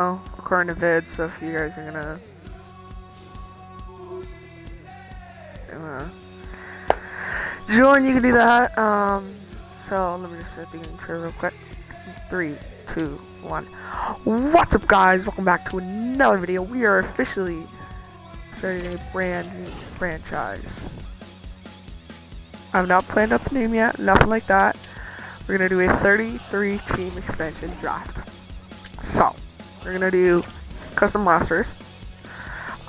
According to vid, so if you guys are gonna join, you can do that. So let me just start the intro real quick. 3, 2, 1. What's up, guys? Welcome back to another video. We are officially starting a brand new franchise. I've not planned out the name yet, nothing like that. We're gonna do a 33 team expansion draft. So we're gonna do custom rosters.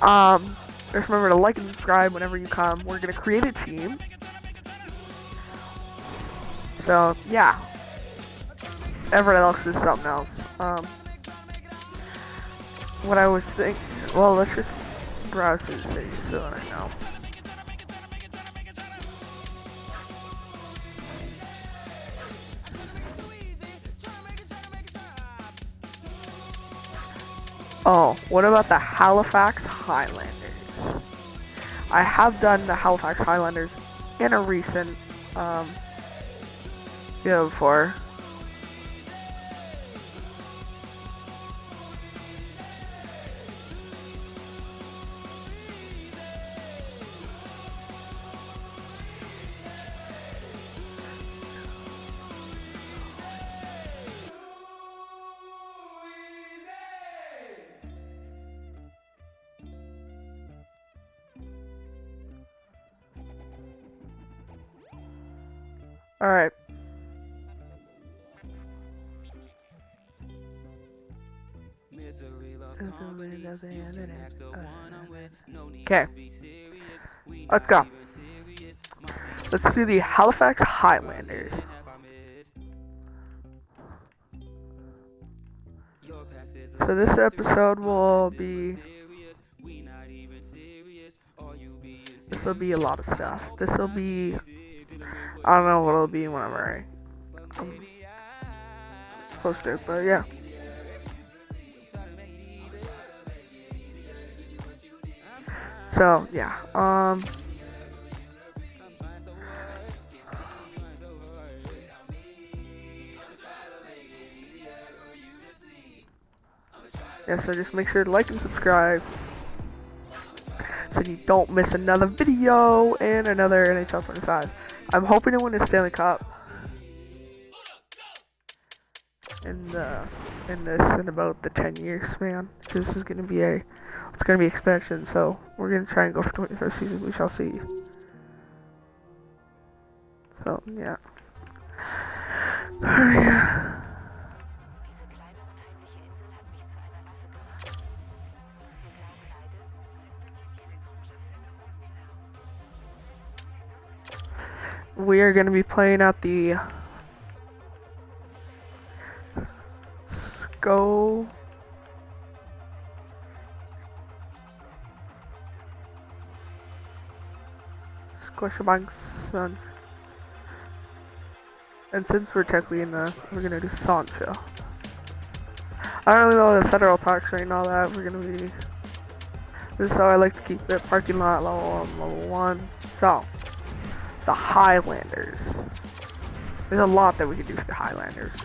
Just remember to like and subscribe whenever you come. We're gonna create a team. So yeah, everyone else is something else. What I was thinking. Well, let's just browse through the city so I know. Oh, what about the Halifax Highlanders? I have done the Halifax Highlanders in a recent video before. Alright. Okay. Let's go. Let's do the Halifax Highlanders. So this episode will be a lot of stuff. This will be, I don't know what it'll be whenever I post it, but yeah. So yeah, so just make sure to like and subscribe so you don't miss another video and another NHL 25. I'm hoping to win a Stanley Cup in about the 10 years, man. This is gonna be expansion, so we're gonna try and go for 21st season. We shall see. So yeah. We are gonna be playing at the Scotiabank Sun. And since we're technically we're gonna do Sancho. I don't really know the federal tax rate and all that. This is how I like to keep it. Parking lot level 1. So, the Highlanders. There's a lot that we can do for the Highlanders.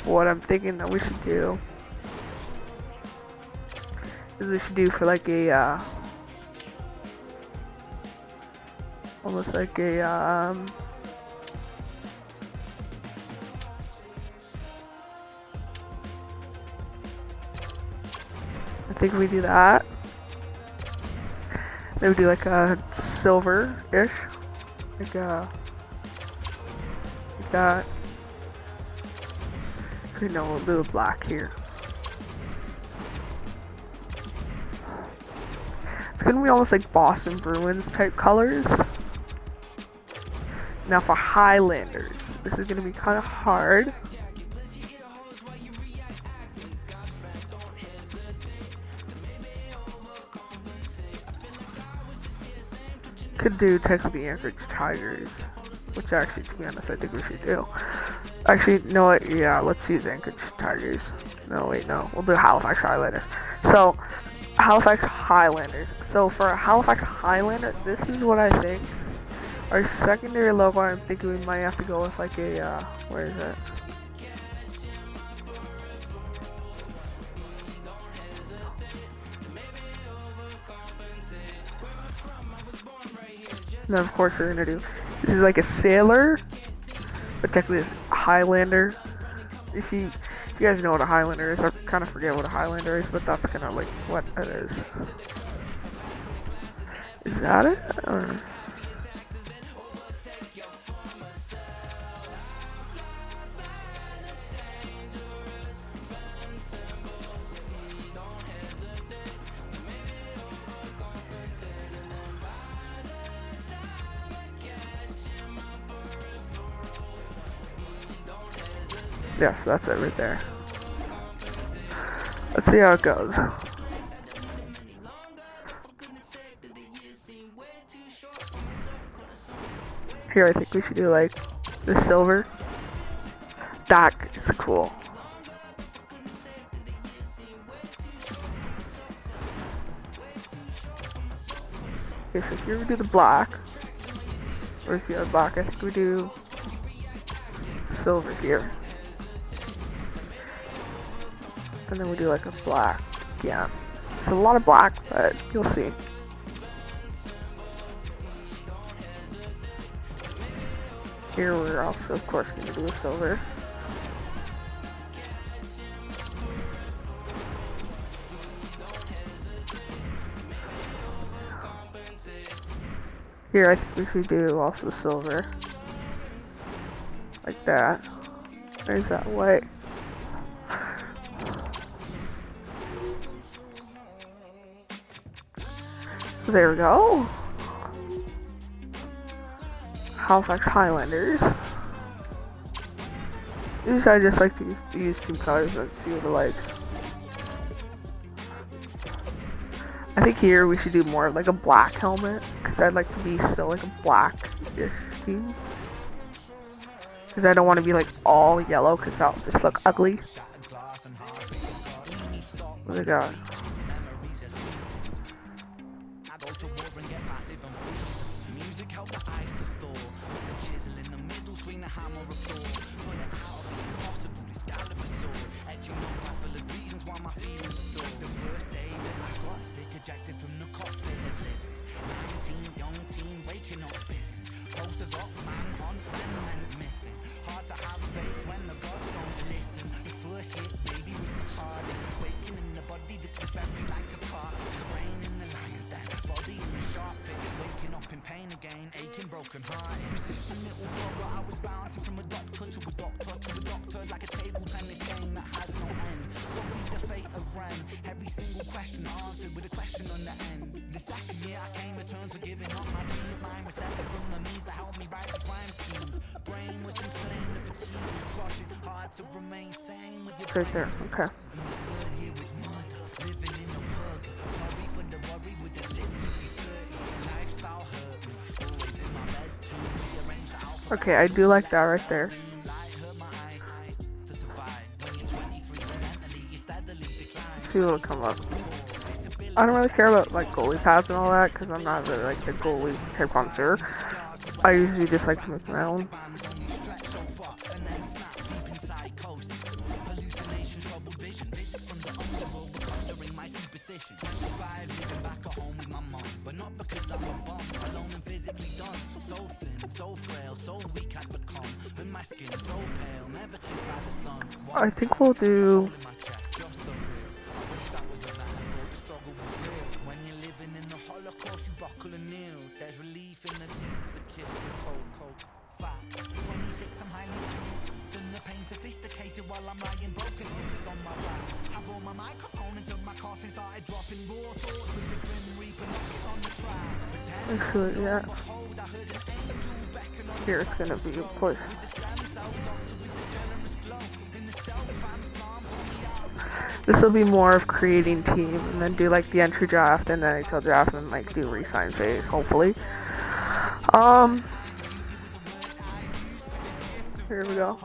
What I'm thinking that we should do is we should do for like a almost like a I think we do that. Then we do like a silver-ish, like that. No, we'll do a black here. It's gonna be almost like Boston Bruins type colors. Now for Highlanders, this is gonna be kind of hard. Could do technically Anchorage Tigers, which actually, to be honest, I think we should do. Actually, no, what? Yeah, let's use Anchorage Tigers. No, wait, no. We'll do Halifax Highlanders. So, Halifax Highlanders. So, for a Halifax Highlander, this is what I think. Our secondary logo, I'm thinking we might have to go with like a, where is it? And then of course we're gonna do, this is like a sailor, but technically it's a Highlander. If you guys know what a Highlander is, I kind of forget what a Highlander is, but that's kind of like what it is. Is that it? Or? Yes, that's it right there. Let's see how it goes. Here, I think we should do like the silver. That is cool. Okay, so here we do the black. Where's the other black? I think we do silver here. And then we do like a black. Yeah. It's a lot of black, but you'll see. Here we're also, of course, going to do a silver. Here I think we should do also silver. Like that. There's that white. There we go. Halifax Highlanders. Usually I just like to use two colors and see what I like. I think here we should do more of like a black helmet, because I'd like to be still like a black-ish team. Because I don't want to be like all yellow, because that'll just look ugly. What do we got? Broken heart, persistent little brother. I was bouncing from a doctor to a doctor to a doctor, like a table tennis game that has no end. So read the fate of Ren. Every single question answered with a question on the end. The second year I came to terms with giving up my dreams. Mine was separate from the means that helped me write these rhyme schemes. Brain was inflamed, the fatigue was crushing. Hard to remain sane with your Right there. Okay. And the third year was murder, living in a purgatory from the worry with the lip to be 30. Lifestyle hurt me, always in my bed too. Rearranged the alphabet. Okay, I do like that right there. See what'll come up. I don't really care about like goalie pads and all that, because I'm not really like the goalie type hunter. I usually just like to make my own. I think we'll do. When you're living in the Holocaust, you buckle and kneel. There's relief in the teeth of the kiss of cold, cold fat. 26, I'm highly then the pain sophisticated while I'm lying broken on my back. I brought my microphone until my coffin started dropping raw thoughts with the grim reaper knocking on the track. Actually, yeah. Here it's gonna be a push. This will be more of creating team, and then do like the entry draft and then NHL draft, and like do resign phase, hopefully. Here we go.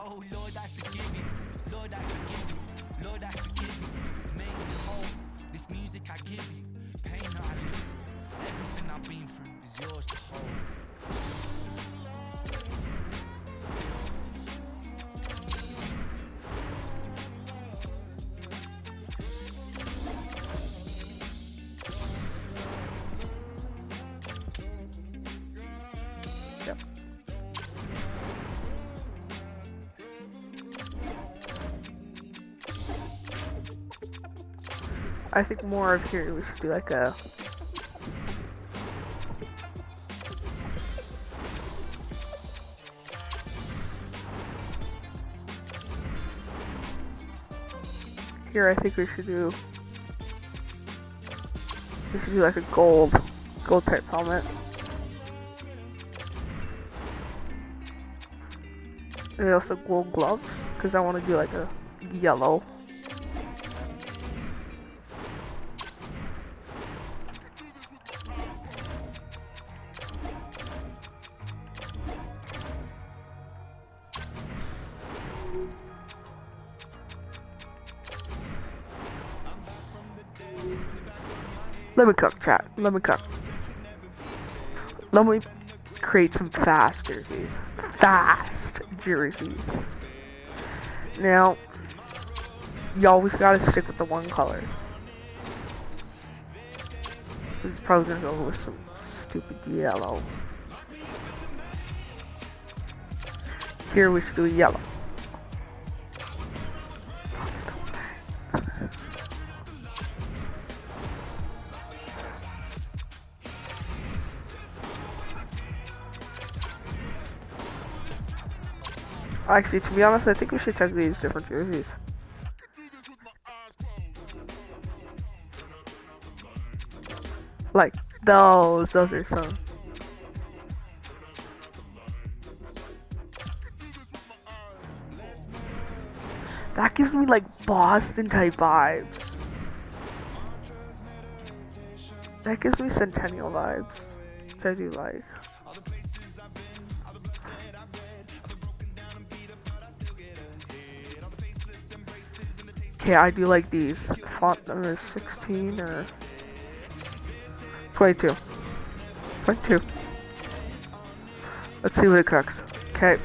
I think more of here we should do like a here I think we should do like a gold type helmet. And also gold gloves, because I want to do like a yellow. Let me cook, chat. Let me cook. Let me create some fast jerseys. Fast jerseys. Now, you always gotta stick with the one color. He's probably gonna go with some stupid yellow. Here we should do yellow. Actually, to be honest, I think we should check these different jerseys. Like, those are some. That gives me like Boston type vibes. That gives me Centennial vibes, which I do like. Okay, I do like these. Font number 16 or 22. 22. Let's see what it cooks. Okay.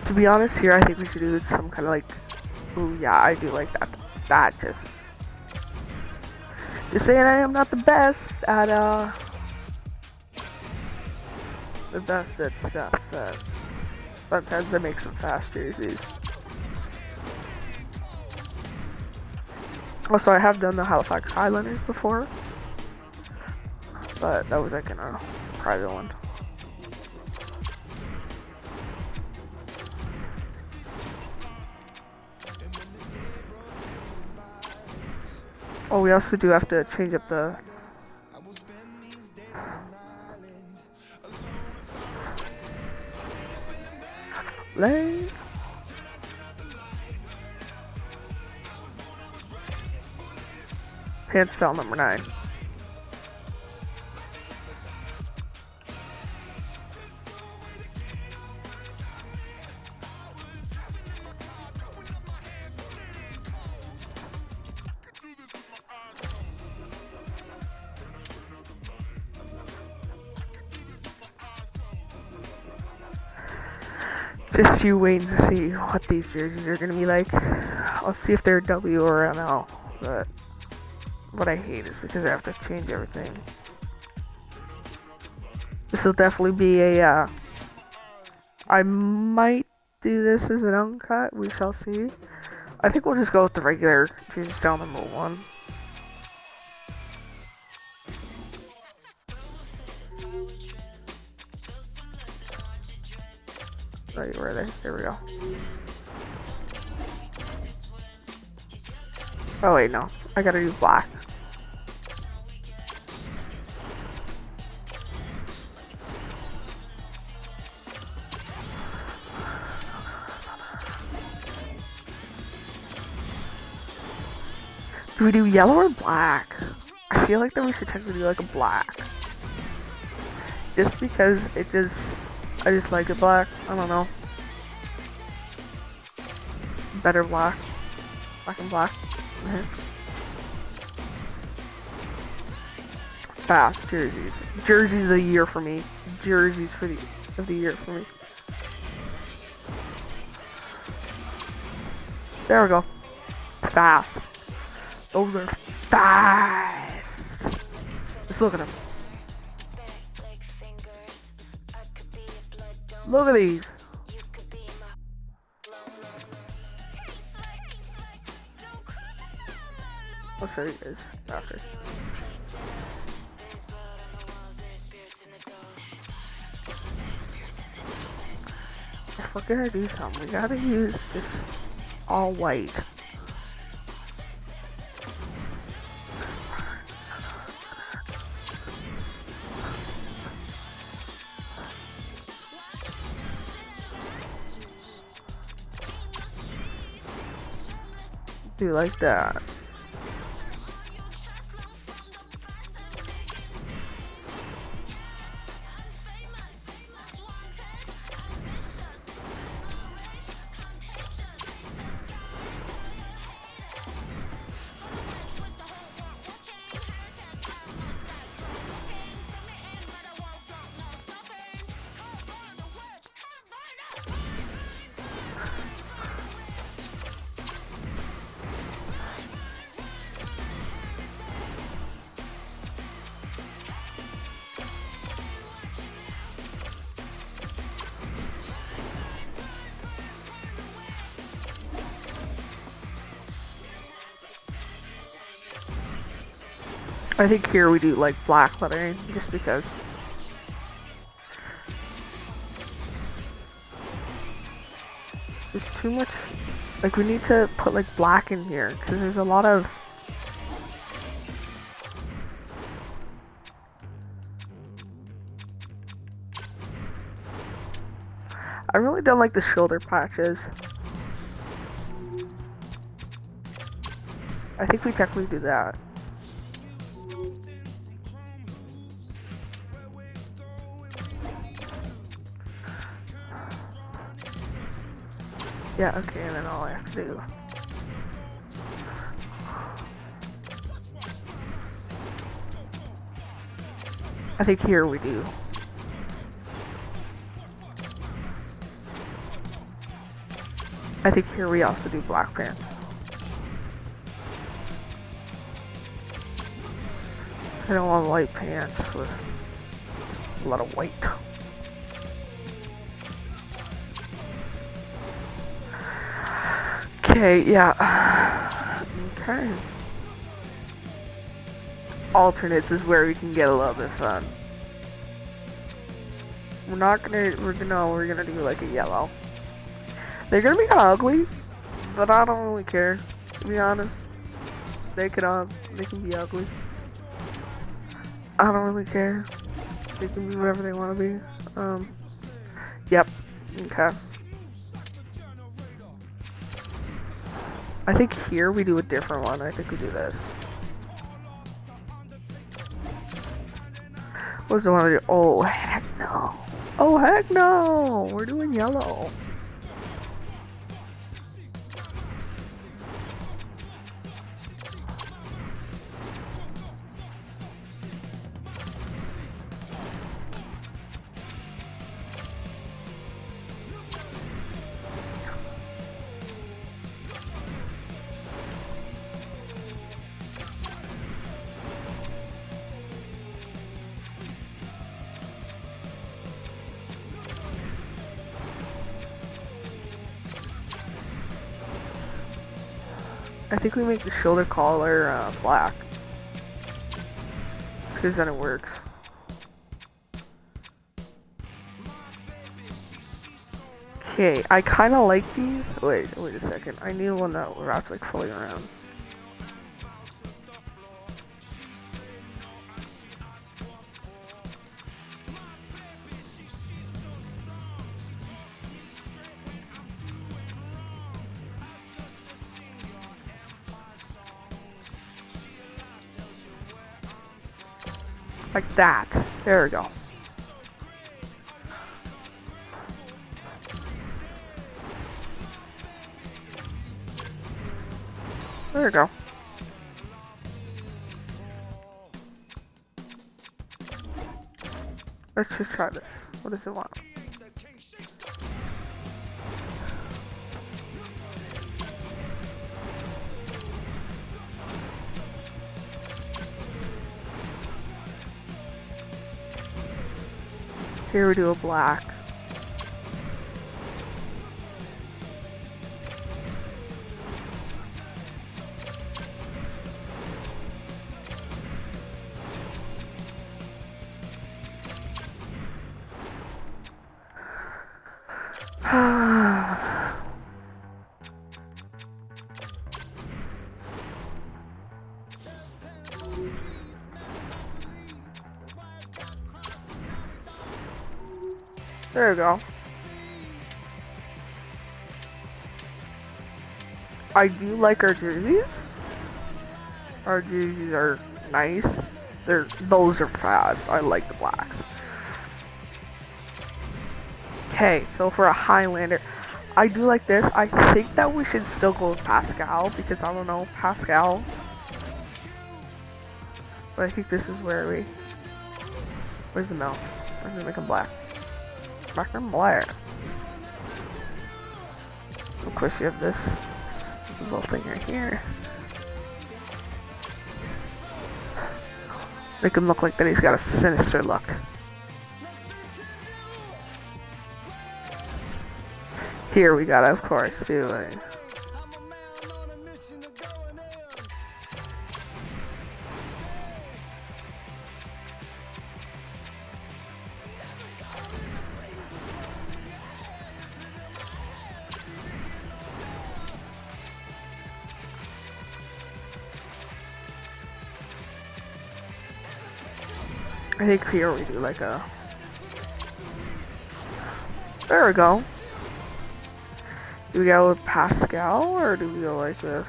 To be honest, here I think we should do some kind of like. Ooh, yeah, I do like that. That just saying, I am not the best at the best at stuff. But sometimes I make some fast jerseys. Also, I have done the Halifax Highlanders before, but that was like in a private one. Oh, we also do have to change up the lane. Hand style number 9. Just you waiting to see what these jerseys are gonna be like. I'll see if they're W or ML, but what I hate is because I have to change everything. This will definitely be a, I might do this as an uncut, we shall see. I think we'll just go with the regular jersey style number 1. Right, where are they? There we go. Oh wait, no. I gotta do black. Do we do yellow or black? I feel like that we should technically do like a black. Just because it just, I just like it black. I don't know. Better black. Black and black. Fast jerseys. Jerseys of the year for me. Jerseys of the year for me. There we go. Fast. Those are fast. Just look at them. Look at these. I'll show you guys after. If we're gonna do something, we gotta use this all white. Do like that. I think here we do like black lettering, just because. There's too much, like we need to put like black in here, because there's a lot of I really don't like the shoulder patches. I think we technically do that. Yeah, okay, and then all I have to do. I think here we do. I think here we also do black pants. I don't want white pants with a lot of white. Okay, yeah. Okay. Alternates is where we can get a little bit fun. We're gonna do like a yellow. They're gonna be kinda ugly, but I don't really care, to be honest. They can be ugly. I don't really care. They can be whatever they wanna be. Yep. Okay. I think here we do a different one. I think we do this. What does I want to do? Oh, heck no. Oh, heck no. We're doing yellow. I think we make the shoulder collar black, because then it works. Okay, I kind of like these. Wait a second. I need one that wraps like fully around. Like that. There we go. There we go. Let's just try this. What does it want? Here we do a black. There we go. I do like our jerseys. Our jerseys are nice. Those are fast. I like the blacks. Okay, so for a Highlander, I do like this. I think that we should still go with Pascal because I don't know Pascal. But I think this is where's the milk? I'm gonna make them black. Black and black. Of course you have this little thing right here. Make him look like that he's got a sinister look. Here we gotta, of course, do a... I think here we do like a... There we go. Do we go with Pascal or do we go like this?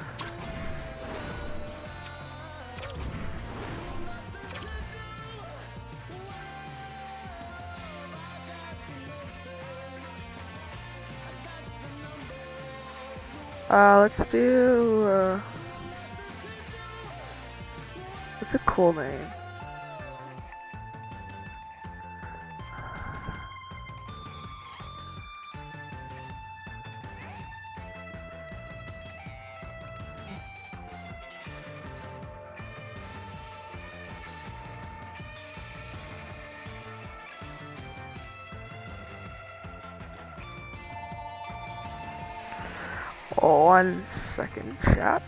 Let's do, what's a cool name? Oh, 1 second, chat.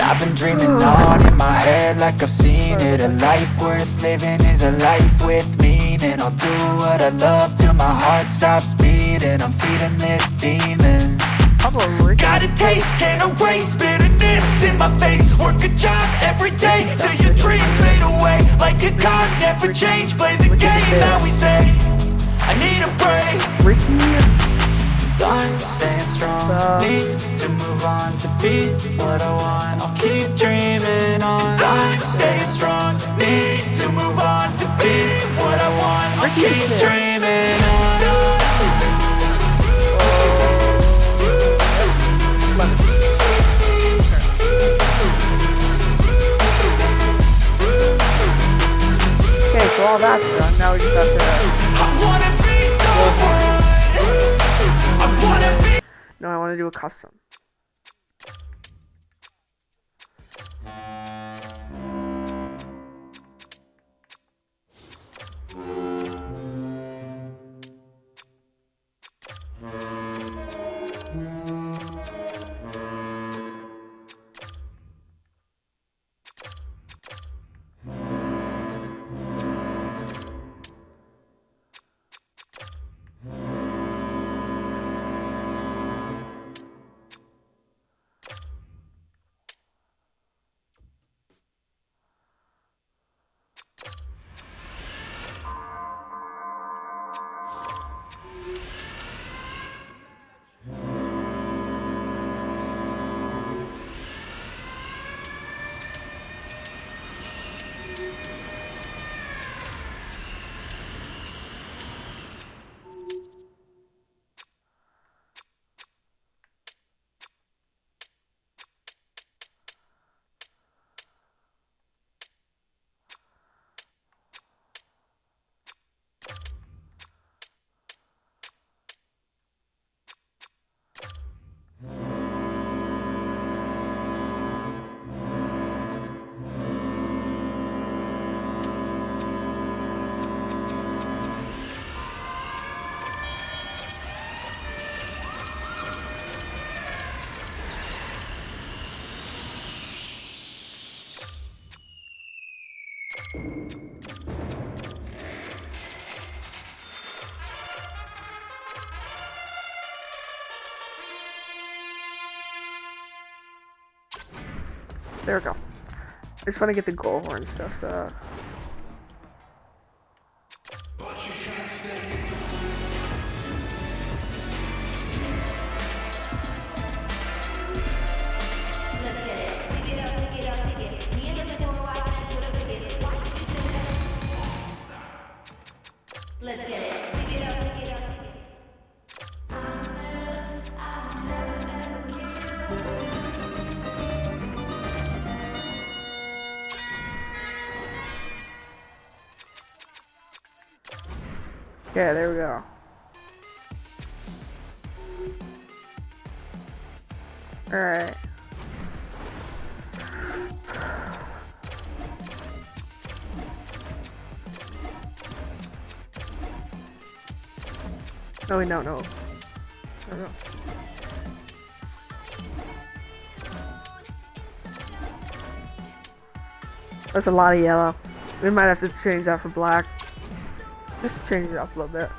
I've been dreaming on in my head like I've seen it. A life worth living is a life with meaning. I'll do what I love till my heart stops beating. I'm feeding this demon. Got a taste, can't erase bitterness in my face. Work a job every day till your dreams fade away. Like a card, never change. Play the game that we say. I need a break. I'm staying strong, need to move on to be what I want. I'll keep dreaming on. I'm staying strong, need to move on to be what I want. I'll keep dreaming on. Okay, so all that's done. Now we just have to... I wanna be someone. No, I want to do a custom. There we go. I just want to get the goal horn stuff, so... Let's get it. Pick it up, pick it up, pick it. Yeah, there we go. Alright. No, wait, no. No. That's a lot of yellow. We might have to change that for black. Just change it up a little bit.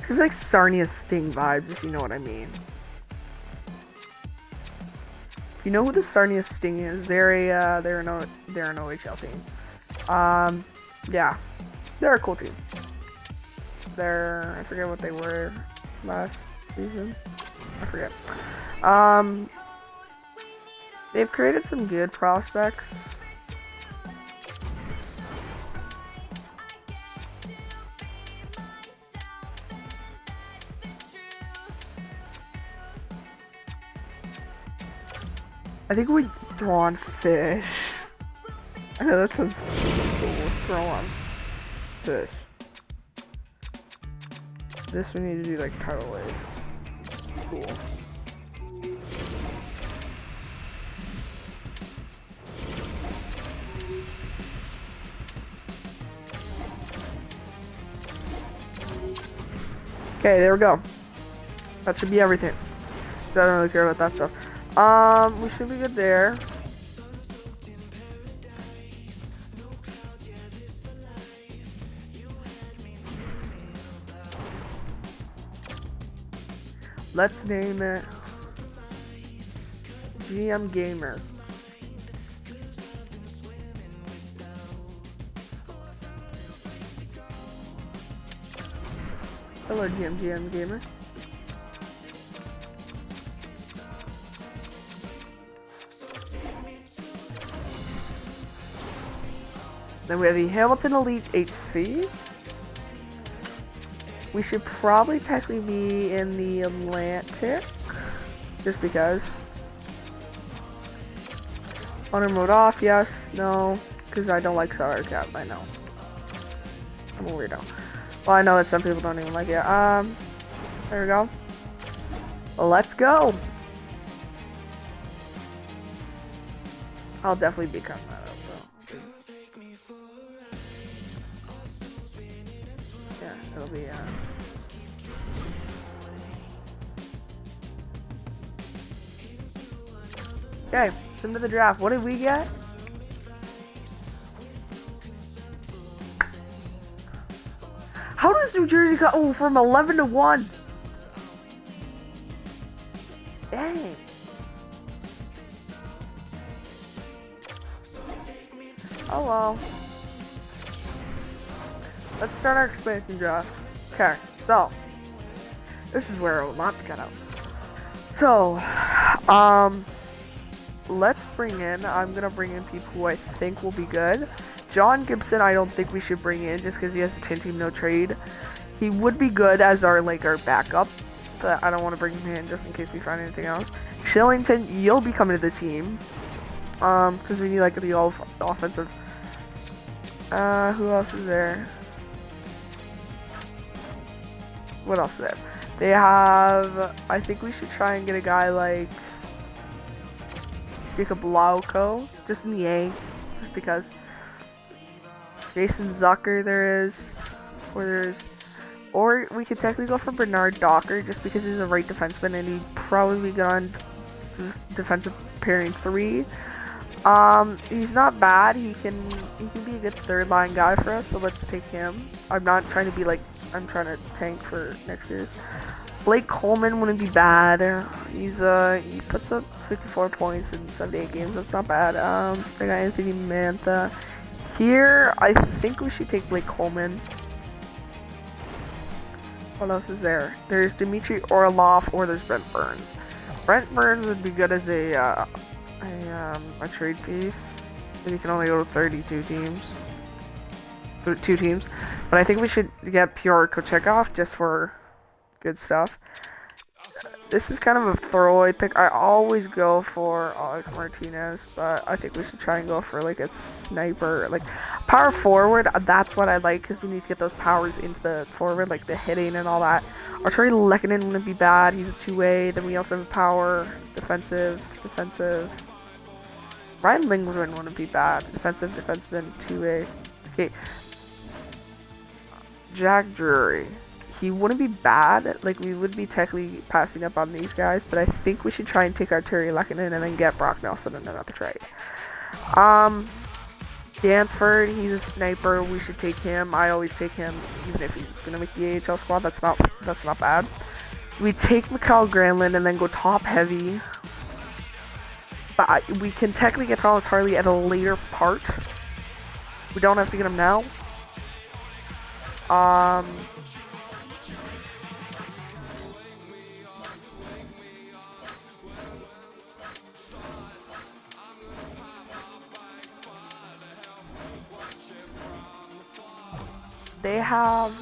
It's like Sarnia Sting vibes, if you know what I mean. If you know who the Sarnia Sting is, they're an OHL team. Yeah, they're a cool team. I forget what they were last season. I forget. They've created some good prospects. I think we throw on fish. I know that sounds cool. Throw on fish. This we need to do like tidal wave. Cool. Okay, there we go. That should be everything. So I don't really care about that stuff. We should be good there. Let's name it GM Gamer. Hello, GM Gamer. Then we have the Hamilton Elite HC. We should probably technically be in the Atlantic, just because. Honor mode off, yes, no, because I don't like salary cap, I know. I'm a weirdo. Well, I know that some people don't even like it. There we go. Let's go. I'll definitely be cutting that up, though. Yeah, it'll be, Okay, into the draft. What did we get? How does New Jersey go? Oh, from 11 to 1. Dang. Oh well. Let's start our expansion draft. Okay, so this is where I would love to cut out. So, let's bring in. I'm gonna bring in people who I think will be good. John Gibson, I don't think we should bring in just because he has a 10-team no trade. He would be good as our backup, but I don't want to bring him in just in case we find anything else. Shillington, you'll be coming to the team. Because we need like the all offensive. Who else is there? What else is there? They have. I think we should try and get a guy like Jacob Lauko, just in the A, just because. Jason Zucker or we could technically go for Bernard Docker just because he's a right defenseman and he'd probably be good on defensive pairing 3. He's not bad. He can be a good third line guy for us, so let's take him. I'm not trying to be like I'm trying to tank for next year's. Blake Coleman wouldn't be bad. He puts up 54 points in 78 games. That's not bad. I got Anthony Mantha. Here, I think we should take Blake Coleman. What else is there? There's Dmitry Orlov or there's Brent Burns. Brent Burns would be good as a trade piece. And you can only go to 32 teams. 2 teams. But I think we should get Pyotr Kochekov just for good stuff. This is kind of a throwaway pick. I always go for Alex Martinez, but I think we should try and go for like a sniper, like power forward. That's what I like because we need to get those powers into the forward, like the hitting and all that. Arturi Lehkonen wouldn't be bad. He's a 2-way. Then we also have power, defensive. Ryan Lindgren wouldn't be bad. Defenseman, 2-way. Okay. Jack Drury. He wouldn't be bad. Like, we would be technically passing up on these guys, but I think we should try and take Arturi Lehkonen and then get Brock Nelson in another trade. Danford, he's a sniper. We should take him. I always take him, even if he's gonna make the AHL squad. That's not bad. We take Mikael Granlund and then go top heavy. But we can technically get Thomas Harley at a later part. We don't have to get him now. They have,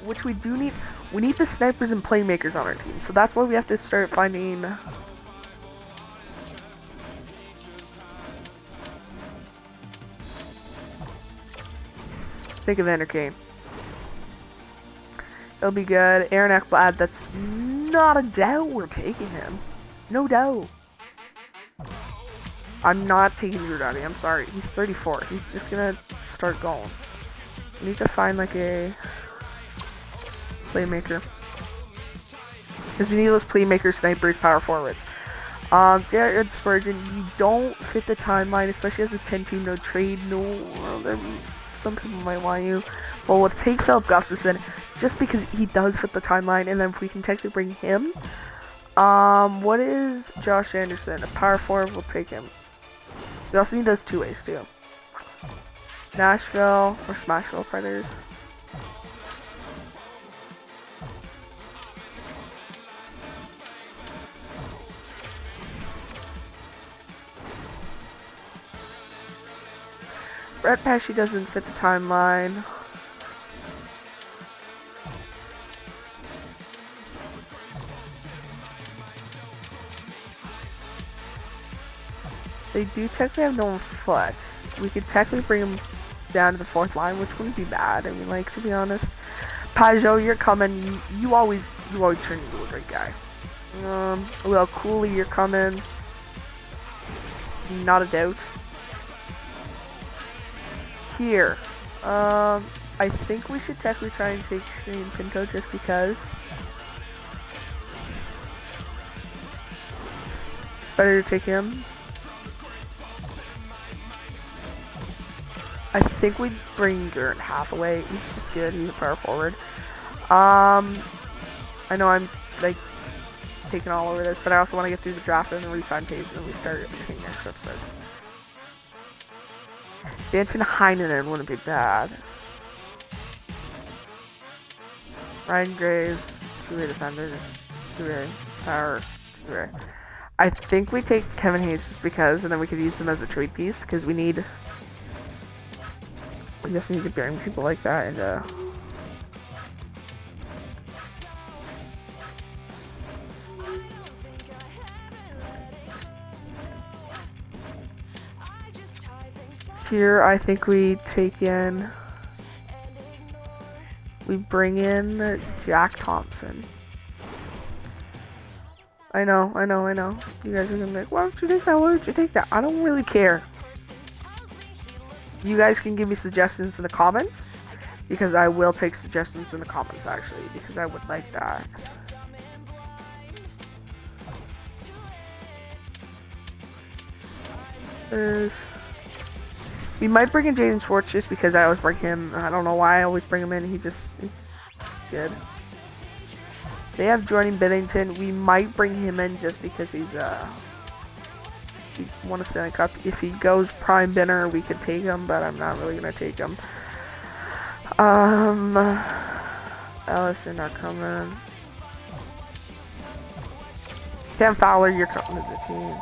which we do need. We need the snipers and playmakers on our team, so that's why we have to start finding. Think of Evander Kane. It'll be good. Aaron Ekblad, that's not a doubt. We're taking him, no doubt. I'm not taking Giordani. I'm sorry. He's 34. He's just gonna start going. We need to find like a playmaker. Because we need those playmakers, snipers, power forwards. Jared Spurgeon, you don't fit the timeline, especially as a 10-team no trade. No, some people might want you. But we'll take Philip Gustafson just because he does fit the timeline, and then if we can technically bring him. What is Josh Anderson? A power forward, we'll take him. We also need those 2-ways too. Nashville or Smashville Predators. Brett Pesci doesn't fit the timeline. They do technically have no one flex. We could technically bring him down to the 4th line, which wouldn't be bad. I mean, like, to be honest. Pajot, you're coming. You always turn into a great guy. Well, Cooley, you're coming. Not a doubt. Here. I think we should technically try and take Shane Pinto just because. Better to take him. I think we'd bring Gert Hathaway. He's just good. He's a power forward. I know I'm like taking all over this, but I also want to get through the draft and the re-sign page, and then we start taking next episode. Danton Heinonen wouldn't be bad. Ryan Graves, 2-way defender, 2-way power, 2-way. I think we take Kevin Hayes just because, and then we could use him as a trade piece because we need. We just need to bring people like that and Here, I think we bring in Jack Thompson. I know. You guys are gonna be like, why don't you take that? Why don't you take that? I don't really care. You guys can give me suggestions in the comments, because I will take suggestions in the comments, actually, because I would like that. We might bring in Jaden Schwartz just because I always bring him. I don't know why I always bring him in. He's good. They have Jordan Bennington. We might bring him in just because he won a Stanley Cup. If he goes prime Benner, we could take him, but I'm not really gonna take him. Allison not coming. Cam Fowler, you're coming to the team.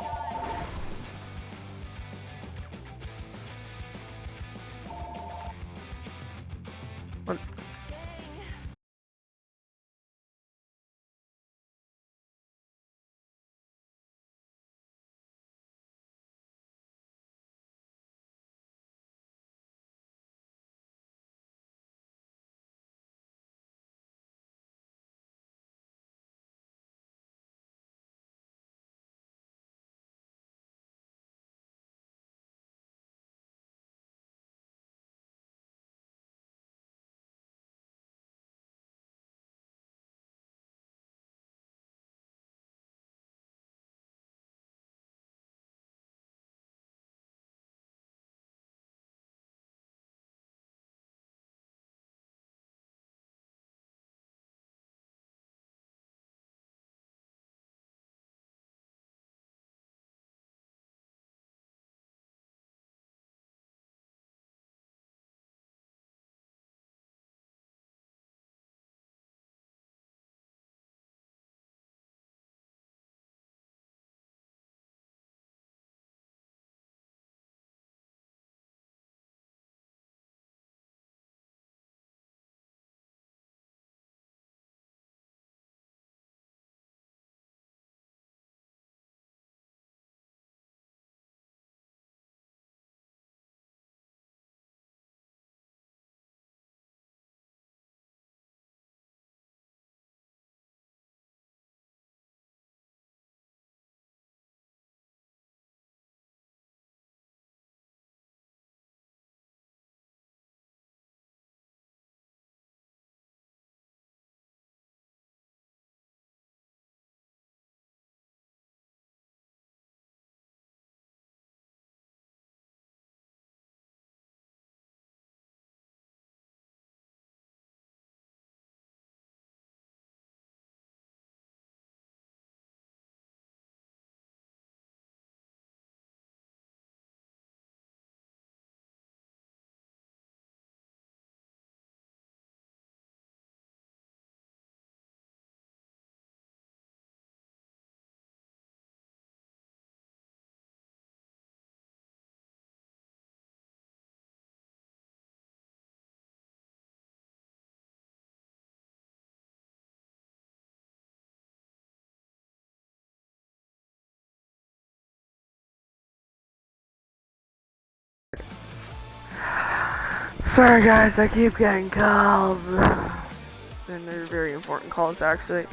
Sorry guys, I keep getting calls. And they're very important calls, actually.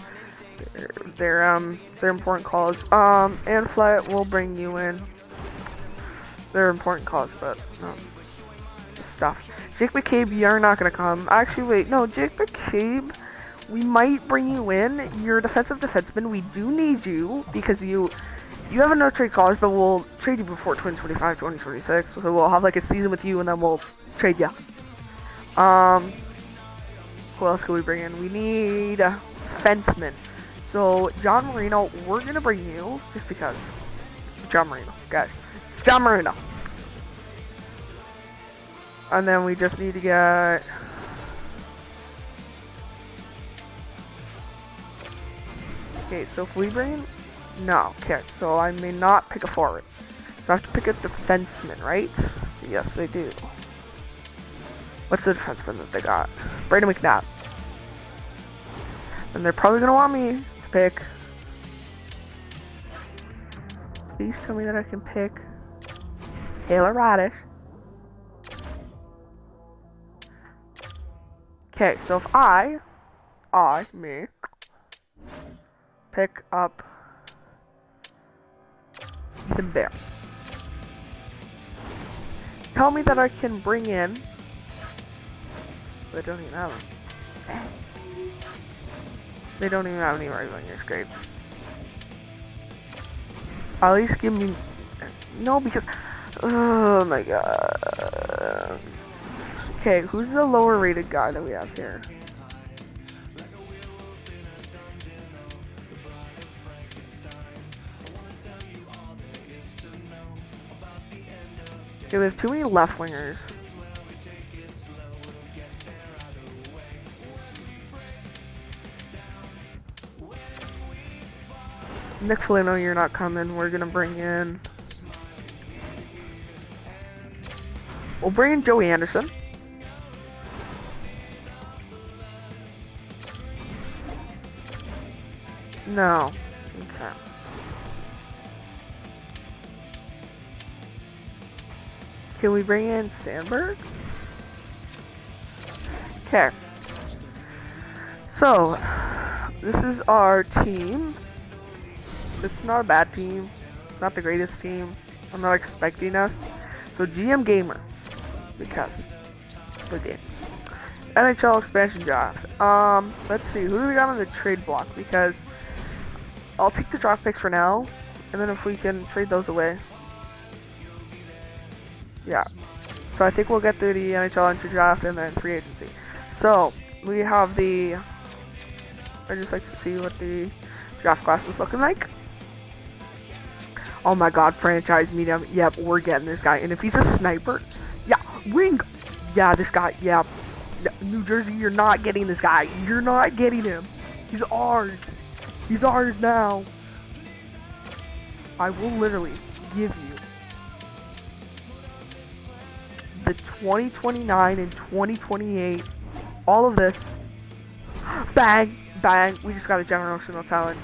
They're important calls. And Flight will bring you in. They're important calls, but stuff. Jake McCabe, you're not gonna come. Actually, wait, no, Jake McCabe, we might bring you in. You're a defensive defenseman. We do need you because you have a no trade clause, but we'll trade you before 2025, 2026. So we'll have like a season with you, and then we'll trade you. Who else can we bring in? We need a fenceman. So John Marino, we're gonna bring you just because. John Marino, guys. It's John Marino. And then we just need to get. Okay, so if we bring. No, okay, so I may not pick a forward. So I have to pick a defenseman, right? Yes, they do. What's the defenseman that they got? Brandon McNabb. And they're probably gonna want me to pick. Please tell me that I can pick Taylor Radish. Okay, so if me, pick up Ethan Bear. Tell me that I can bring in. They don't even have them. They don't even have any right wingers. Great. At least give me. No, because. Oh my god. Okay, who's the lower rated guy that we have here? Okay, we have too many left wingers. Nick Foligno, you're not coming. We're gonna bring in. We'll bring in Joey Anderson. No. Okay. Can we bring in Sandberg? Okay. So, this is our team. It's not a bad team. It's not the greatest team. I'm not expecting us. So, GM Gamer. Because we're game. NHL expansion draft. Let's see. Who do we got on the trade block? Because I'll take the draft picks for now. And then if we can trade those away. Yeah. So I think we'll get through the NHL entry draft and then free agency. So we have the. I just like to see what the draft class is looking like. Oh my god, franchise medium. Yep, we're getting this guy. And if he's a sniper, yeah, ring. Yeah, this guy. Yeah, New Jersey, you're not getting this guy. You're not getting him. He's ours. He's ours now. I will literally give you the 2029 and 2028, all of this. Bang, bang. We just got a generational talent.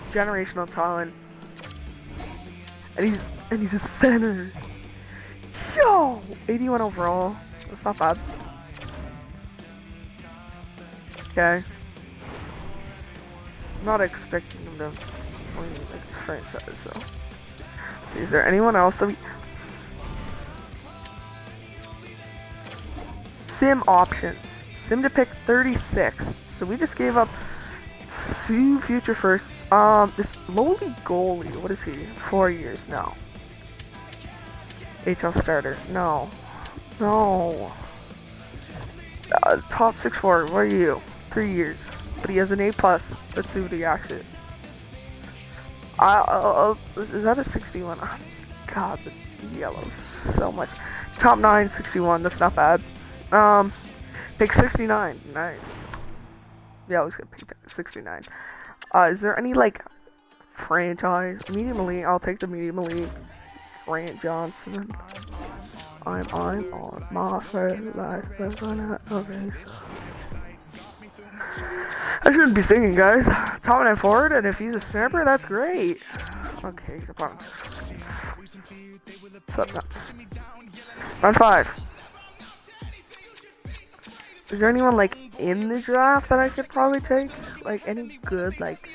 And he's a center. Yo, 81 overall. That's not bad. Okay. I'm not expecting him to win like this franchise, so. See, is there anyone else that we... Sim options. Sim to pick 36. So we just gave up 2 future firsts. This lowly goalie, what is he? 4 years now. HL starter. No. Top 6 forward, what are you? 3 years. But he has an A+. Let's see what he actually is. Is that a 61? Oh, God, the yellow so much. Top 9, 61. That's not bad. Pick 69. Nice. Yeah, I was gonna pick 69. Is there any like franchise medium elite? I'll take the medium elite. Grant Johnson. I'm on my first life. Okay. I shouldn't be singing, guys. Top 9 forward, and if he's a snapper, that's great. Okay, he's a bottom. What's up, round 5. Is there anyone like in the draft that I could probably take? Like any good like?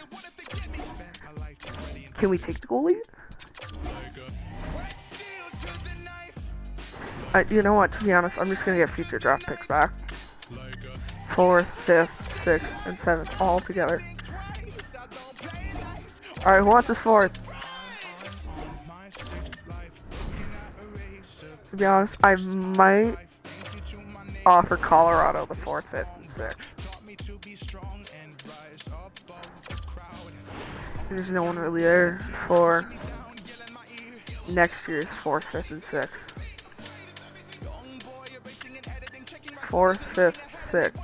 Can we take the goalie? You know what? To be honest, I'm just gonna get future draft picks back. 4th, 5th, 6th, and 7th all together. All right, who wants this 4th? To be honest, I might offer Colorado the 4th, 5th, and 6th. There's no one really there for next year's 4th, 5th, and 6th. 4th, 5th, 6th.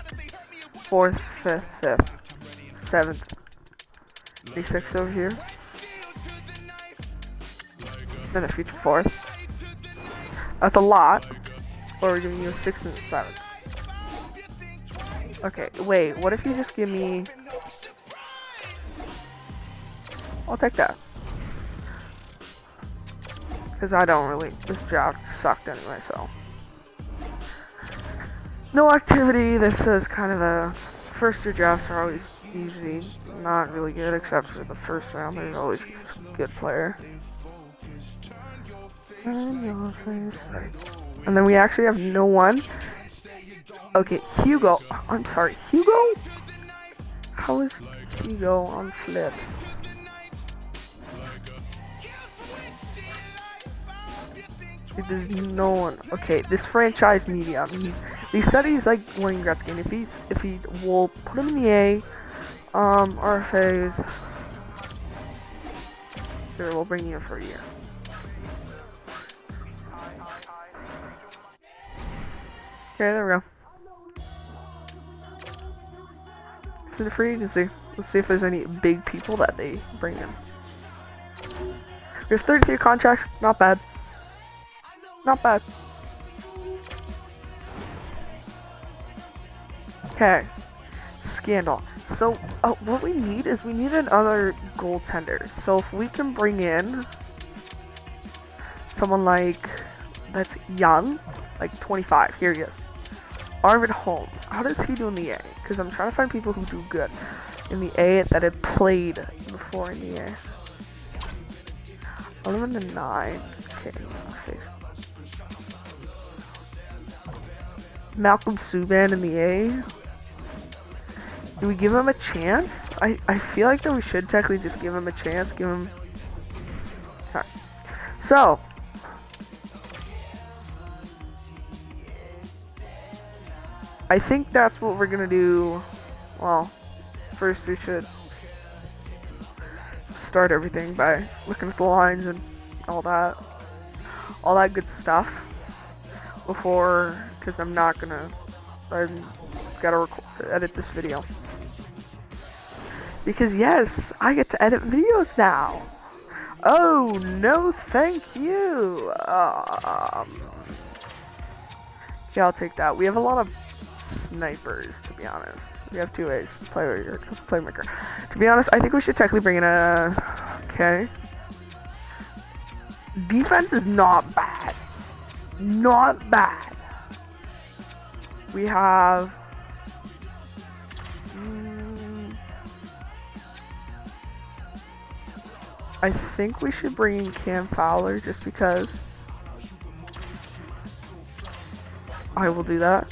4th, 5th, 5th. 7th. Any 6th over here. Then a future 4th. That's a lot. Or we're giving you a 6th and a 7th. Okay, wait, what if you just give me... I'll take that. Because I don't really... This draft sucked anyway, so... No activity. This is kind of a first year drafts are always easy, not really good except for the first round. There's always a good player. And then we actually have no one. Okay, Hugo. I'm sorry, Hugo? How is Hugo on flip? There's no one. Okay, this franchise media. He said he's like Wayne Gretzky, and if he will put him in the A, RFAs. Sure, we'll bring you in for a year. Okay, there we go. To the free agency. Let's see if there's any big people that they bring in. We have 33 contracts. Not bad. Not bad. Okay. Scandal. So, what we need is we need another goaltender. So if we can bring in someone like that's young, like 25. Here he is. Arvid Holmes. How does he do in the A? Because I'm trying to find people who do good in the A that have played before in the A. 11 to 9. Okay. Malcolm Subban in the A. Do we give him a chance? I feel like that we should technically just give him a chance. Give him. Okay. So. I think that's what we're gonna do. Well, first we should start everything by looking at the lines and all that good stuff before, because I'm gotta edit this video. Because yes, I get to edit videos now. Oh no, thank you. Yeah, I'll take that. We have a lot of snipers, to be honest. We have 2 A's, playmaker. To be honest, I think we should technically bring in okay. Defense is not bad. Not bad. We have I think we should bring in Cam Fowler just because. I will do that.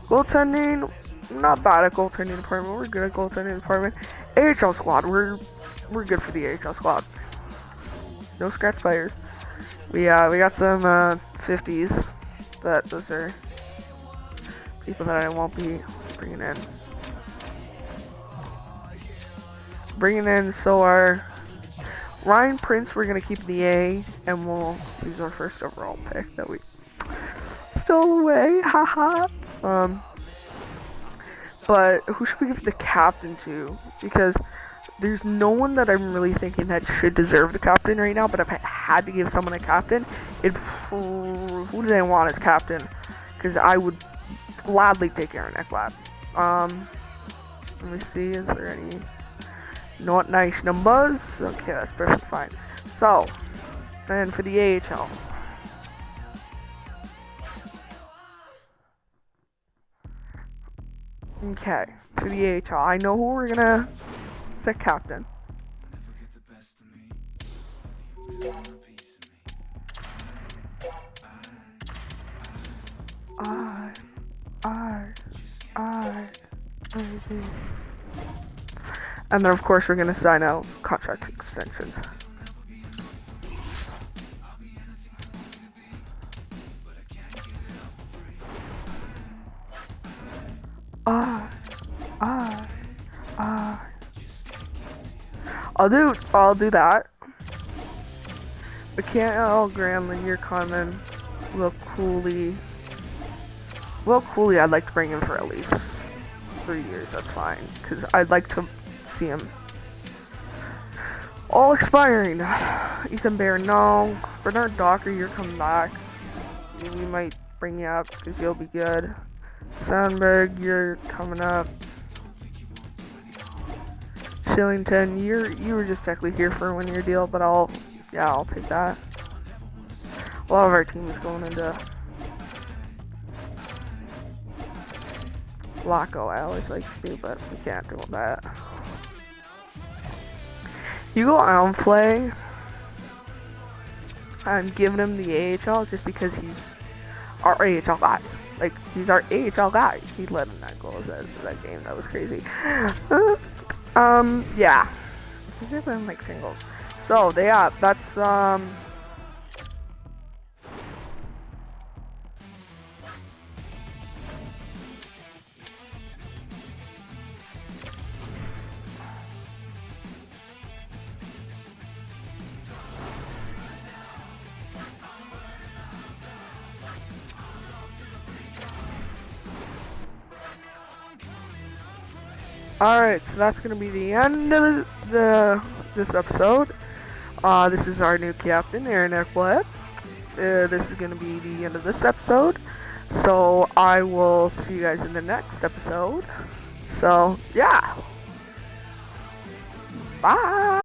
Goaltending, not bad at goaltending department. We're good at goaltending department. AHL squad, we're good for the AHL squad. No scratch players. We got some 50s, but those are people that I won't be bringing in. So our Ryan Prince, we're gonna keep the A, and we'll use our first overall pick that we stole away. Haha. But who should we give the captain to? Because there's no one that I'm really thinking that should deserve the captain right now. But if I had to give someone a captain, who do they want as captain? Because I would gladly take Aaron Ekblad. Let me see. Is there any not nice numbers? Okay, that's perfect. Fine. So, and for the AHL. Okay, for the AHL, I know who we're gonna set captain. And then of course we're gonna sign out contract extensions. I'll do that. Mikael Granlund, you're coming. Will Cooley, I'd like to bring him for at least 3 years. That's fine, because I'd like to see him. All expiring. Ethan Bear, no. Bernard Docker, you're coming back. We might bring you up because you'll be good. Sandberg, you're coming up. Shillington, you were just technically here for a 1-year deal, but I'll take that. A lot of our team is going into Flacco, I always like to do, but we can't do that. You go on play. I'm giving him the AHL just because he's our AHL guy. Like, he's our AHL guy. He led in that goal that game. That was crazy. Yeah. They're playing like singles. So, yeah, that's, alright, so that's gonna be the end of this episode. This is our new captain, Aaron Eckblad. This is gonna be the end of this episode. So I will see you guys in the next episode. So yeah. Bye.